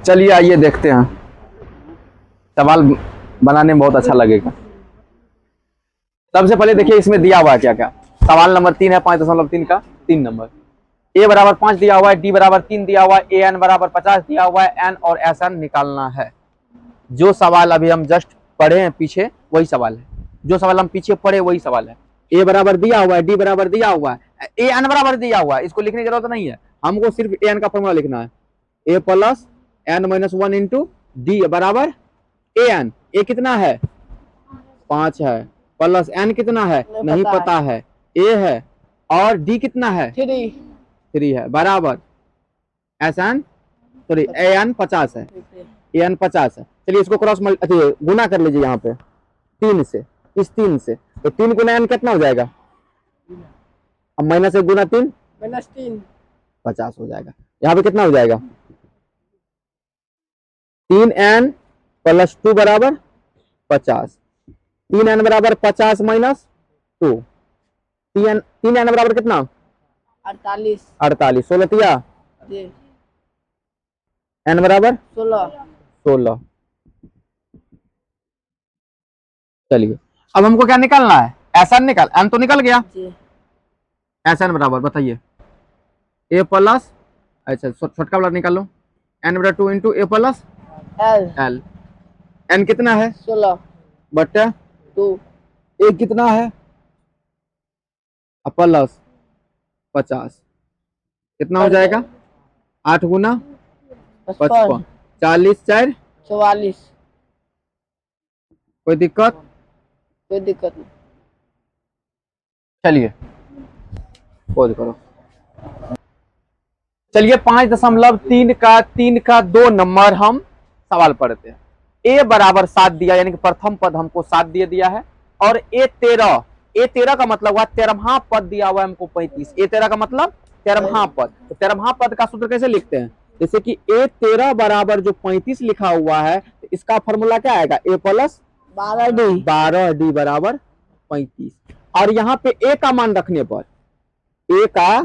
चलिए आइए देखते हैं, सवाल बनाने में बहुत अच्छा लगेगा। सबसे पहले देखिए इसमें दिया हुआ है क्या क्या। सवाल नंबर 3 है 5.3 का 3 नंबर। ए बराबर 5 दिया हुआ है, डी बराबर 3 दिया हुआ है, ए एन बराबर 50 दिया हुआ है, एन और एस एन निकालना है। जो सवाल अभी हम जस्ट पढ़े हैं पीछे वही सवाल है, जो सवाल हम पीछे पढ़े वही सवाल है। ए बराबर दिया हुआ है, डी बराबर दिया हुआ है, ए एन बराबर दिया हुआ है, इसको लिखने की जरूरत नहीं है, हमको सिर्फ ए एन का फॉर्मूला लिखना है। A plus N minus 1 into D बराबर ए एन। ए कितना है 5 है, प्लस एन कितना है नहीं पता है, ए है, और डी कितना है 3 है, बराबर S N sorry A N 50 है, ए एन 50 है। चलिए इसको क्रॉस गुना कर लीजिए यहाँ पे 3 से, इस 3 से, तो 3 गुना एन कितना हो जाएगा, अब माइनस 1 गुना 3 -3 50 हो जाएगा। यहाँ पे कितना हो जाएगा 3n प्लस 2 बराबर 50, 3n बराबर 50 माइनस 2, 3n बराबर कितना 48 48, 16 तिया जी n बराबर 16। चलिए अब हमको क्या निकालना है, एस एन निकाल, एन तो निकल गया, जी एस एन बराबर बताइए ए प्लस, अच्छा छोटका वाला निकाल लो, एन बराबर 2 इंटू ए प्लस एल एल। एन कितना है 16 बट्टा 2 ए कितना है प्लस 50, कितना हो जाएगा 8 गुना 55, 40 4 44। कोई दिक्कत, कोई दिक्कत नहीं। चलिए पोज करो। चलिए 5.3 का 2 नंबर हम सवाल पढ़ते हैं। ए बराबर 7 दिया, यानी कि प्रथम पद हमको 7 दे दिया है, और ए 13 का मतलब हुआ 13वां पद दिया हुआ है हमको 35। ए 13 का मतलब 13वां पद, तो 13वां पद का सूत्र कैसे लिखते हैं, जैसे कि ए 13 बराबर जो 35 लिखा हुआ है, तो इसका फॉर्मूला क्या आएगा ए प्लस 12d बराबर 35। और यहाँ पे ए का मान रखने पर, ए का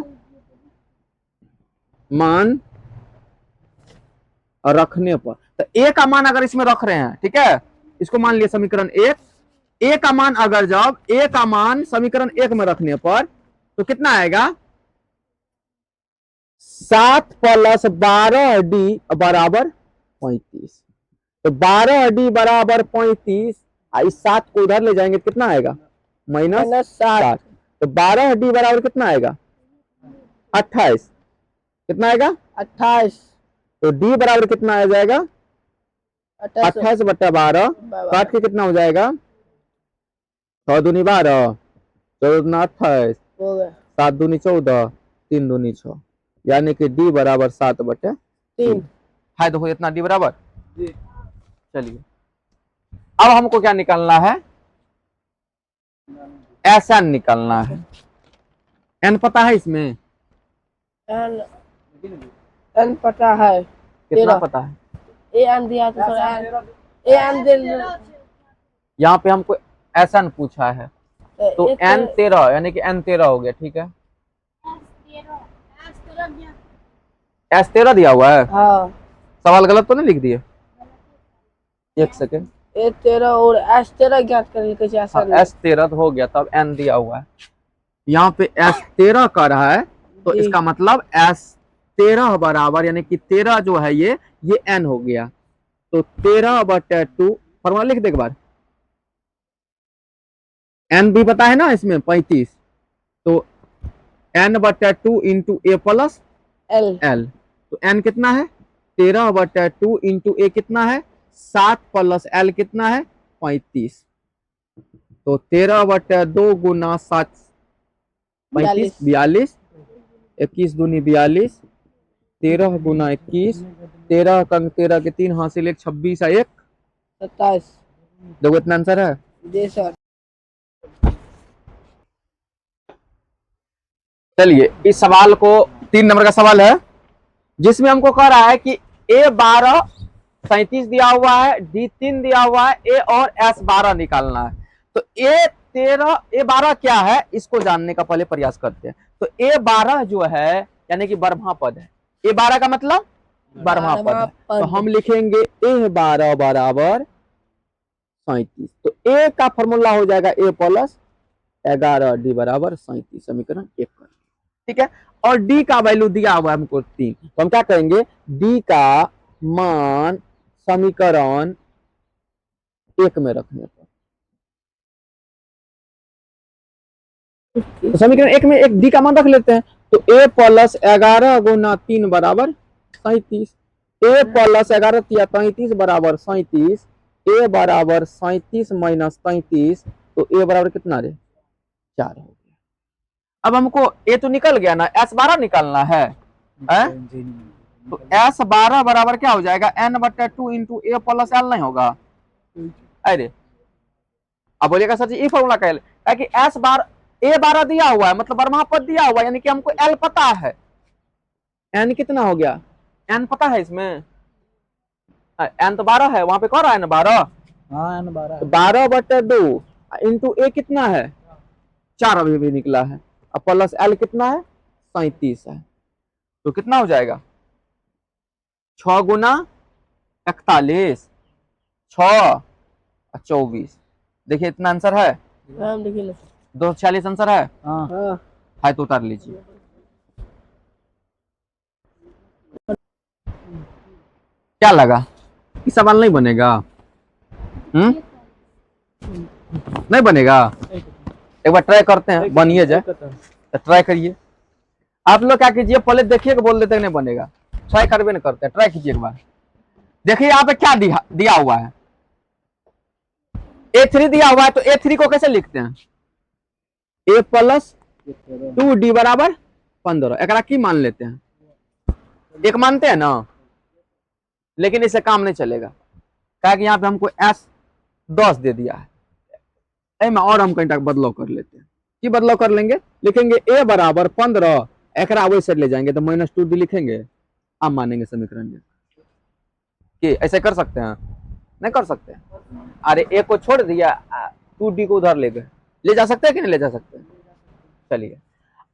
मान रखने पर, तो ए का मान अगर इसमें रख रहे हैं, ठीक है, इसको मान लिया समीकरण 1, ए का मान अगर जब ए का मान समीकरण 1 में रखने पर तो कितना आएगा 7 प्लस 12d बराबर 35। तो 12d बराबर 35, इस 7 को उधर ले जाएंगे तो कितना आएगा -7। तो 12d बराबर कितना आएगा 28, कितना आएगा 28। तो d बराबर कितना आ जाएगा 28 बट्टा 12, काट के कितना हो जाएगा 6 दूनी 12, 14 दूनी 28, हो गया 7 दूनी 14, 3 दूनी 6, यानी कि d बराबर 7 बटे 3 है। देखो इतना d बराबर जी। चलिए अब हमको क्या निकालना है, एस एन निकालना है। एन पता है इसमें, एन पता है, कितना पता है, ए एन दिया तो ए एन दे यहाँ पे हमको एस एन पूछा है, तो एन 13 यानी कि एन 13 हो गया, ठीक है। एस 13 दिया हुआ है, हाँ सवाल गलत तो नहीं लिख दिए, एक सेकेंड, ए 13 और एस 13 ज्ञात करने के जैसा एस 13 हो गया, तब एन दिया हुआ है, यहाँ पे एस 13 का रहा है, तो इसका मतलब एस 13 बराबर यानी कि 13 जो है ये एन हो गया, तो 13 बटे 2 फॉर्मूला लिख दे एक बार, एन भी पता है ना इसमें 35, तो एन बटे 2 इंटू ए प्लस एल, तो एन कितना है 13 बटे 2 इंटू ए कितना है 7 प्लस एल कितना है 35, तो 13 बटे 2 गुना 7 35 42, 21 दूनी 42, 13 गुना 21, 13 का 13 के 3 हासिल 1, 26 1 27। देखो इतना आंसर है जी सर। चलिए इस सवाल को 3 नंबर का सवाल है, जिसमें हमको कह रहा है कि ए 12 37 दिया हुआ है, डी 3 दिया हुआ है, ए और एस 12 निकालना है। तो ए 12 क्या है इसको जानने का पहले प्रयास करते हैं। तो ए 12 जो है यानी कि बरवा पद है, ए 12 का मतलब 12वां पद है। पद। तो हम लिखेंगे ए 12 बराबर 37। तो ए का फॉर्मूला हो जाएगा ए प्लस 11 डी बराबर 37, समीकरण 1 कर। ठीक है, और डी का वैल्यू दिया हुआ है हमको 3, तो हम क्या करेंगे, डी का मान समीकरण 1 में रखने पर, तो समीकरण 1 में एक डी का मान रख लेते हैं। तो ए प्लस 11 गुना 3 बराबर 37, ए प्लस 11 या 33 बराबर 37, ए बराबर 37 माइनस 33, तो ए बराबर कितना रे 4 हो गया। अब हमको ए तो निकल गया ना, एस 12 निकालना है, तो एस 12 बराबर क्या हो जाएगा, n/2 इंटू ए प्लस एल नहीं होगा। अरे अब बोलिएगा सर जी ये फॉर्मूला क्या है कि एस बार ए 12 दिया हुआ है, मतलब वहां पद दिया हुआ है, यानी कि हमको एल पता है। एन कितना हो गया, एन पता है इसमें, एन तो 12 है, वहां पे कह रहा है ना 12, हाँ 12 12/2 इंटू ए कितना है 4 अभी भी निकला है, अब प्लस एल कितना है 37 है, तो कितना हो जाएगा 6 गुना 41, 6 24, देखिए इतना आंसर है, हम लिख ले। 246 आंसर है। हाँ हाँ है तो उतार लीजिए। क्या लगा, ये सवाल नहीं बनेगा, नहीं बनेगा, एक बार ट्राई करते हैं, बनिए जाए तो ट्राई करिए। आप लोग क्या कीजिए, पहले देखिए कि बोल देते हैं नहीं बनेगा, ट्राई करबे नहीं करते, ट्राई कीजिए एक बार। देखिए यहाँ पे क्या दिया हुआ है, A3 दिया हुआ है, तो A3 को कैसे लिखते हैं, ए प्लस 2 डी बराबर 15, एक की मान लेते हैं, एक मानते हैं ना, लेकिन इससे काम नहीं चलेगा, क्या कि यहाँ पे हमको S10 दे दिया है, में और हम कहीं तक बदलाव कर लेते हैं। की बदलाव कर लेंगे, लिखेंगे ए बराबर 15, एक वैसे ले जाएंगे तो -2d लिखेंगे, आप मानेंगे समीकरण में कि ऐसे कर सकते हैं, नहीं कर सकते। अरे ए को छोड़ दिया, 2d को उधर ले जा सकते हैं कि नहीं ले जा सकते। चलिए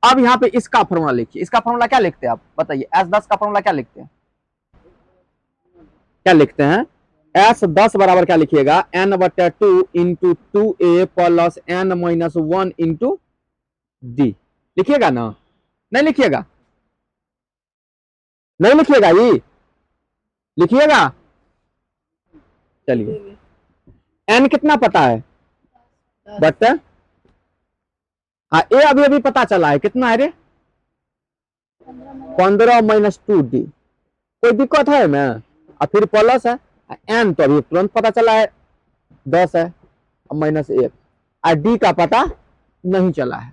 अब यहाँ पे इसका फॉर्मूला लिखिए, इसका फॉर्मूला क्या लिखते हैं आप बताइए, S10 का फॉर्मूला क्या लिखते हैं, क्या लिखते हैं, S10 बराबर क्या लिखिएगा, n/2 into 2a plus n-1 into D, लिखिएगा ना, नहीं लिखिएगा, नहीं लिखिएगा, ये लिखिएगा। चलिए n कितना पता है, बट हाँ ए अभी अभी पता चला है, कितना है रे 15 माइनस 2d, कोई दिक्कत है मैं, और फिर प्लस है, एन तो अभी तुरंत पता चला है 10 है, अब -1, और डी का पता नहीं चला है,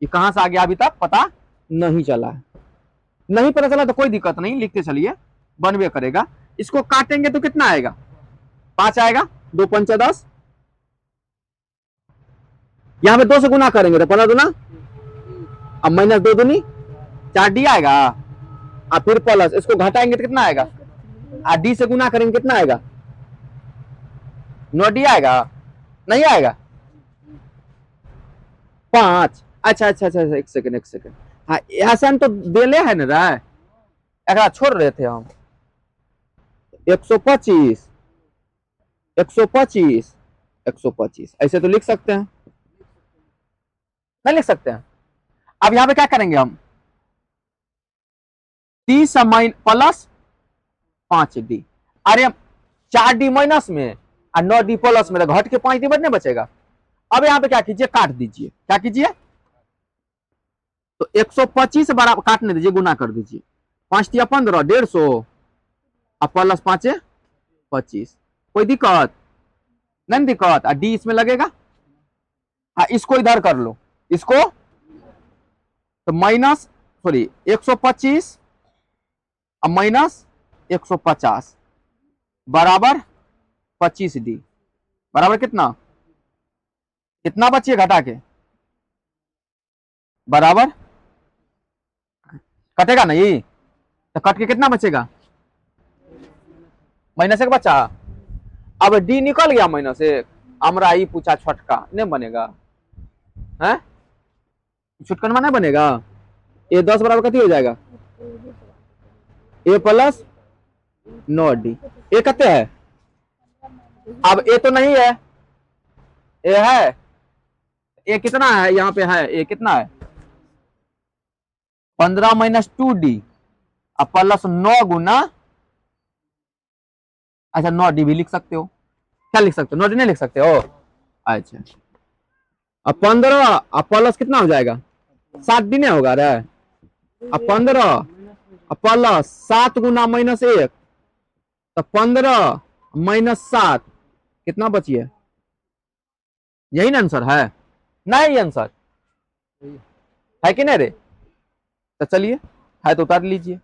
ये कहां से आ गया अभी तक पता नहीं चला है, नहीं पता चला तो कोई दिक्कत नहीं, लिखते चलिए बनवे करेगा। इसको काटेंगे तो कितना आएगा, 5 आएगा, 2 पंचे 10, यहाँ पे 2 से गुना करेंगे तो 15 दूना, अब -2 दूनी 4d आएगा, और फिर प्लस इसको घटाएंगे तो कितना आएगा, और डी से गुना करेंगे कितना आएगा 9d आएगा, नहीं आएगा 5। अच्छा अच्छा अच्छा, एक सेकंड, हाँ हसन तो देले है ना रे, एक छोड़ रहे थे हम, 125 125 125 ऐसे तो लिख सकते हैं, नहीं लिख सकते हैं। अब यहां पे क्या करेंगे हम, 30 प्लस 5d, अरे 4d माइनस में और 9d प्लस में, तो घट के 5d बचने बचेगा। अब यहाँ पे क्या कीजिए, काट दीजिए, क्या कीजिए, तो 125 बराबर काटने दीजिए, गुना कर दीजिए, 5 × 15 150, और प्लस 5 25, कोई दिक्कत नहीं, दिक्कत, और डी इसमें लगेगा, हाँ इसको इधर कर लो, इसको तो -125 और -150 बराबर 25d बराबर कितना, कितना बचिए घटा के, बराबर कटेगा नहीं, तो कट के कितना बचेगा, -1 बचा। अब डी निकल गया -1, हमरा ही पूछा छोटका नहीं बनेगा, है छुटकनमा नहीं बनेगा, ए 10 बराबर कथी हो जाएगा, ए प्लस नौ डी। ए कितने है? अब ए तो नहीं है, ए है, ए कितना है यहाँ पे है, ए कितना है 15 माइनस 2D अब प्लस 9 गुना, अच्छा 9D भी लिख सकते हो, क्या लिख सकते हो 9D नहीं लिख सकते हो, अच्छा अब 15 अब प्लस कितना हो जाएगा 7D नहीं होगा रे, अब 15 अब प्लस 7 गुना माइनस 1 तो 15 माइनस 7 कितना बचिए, यही ना आंसर है, नहीं आंसर है कि नहीं रे, तो चलिए है तो उतार लीजिए।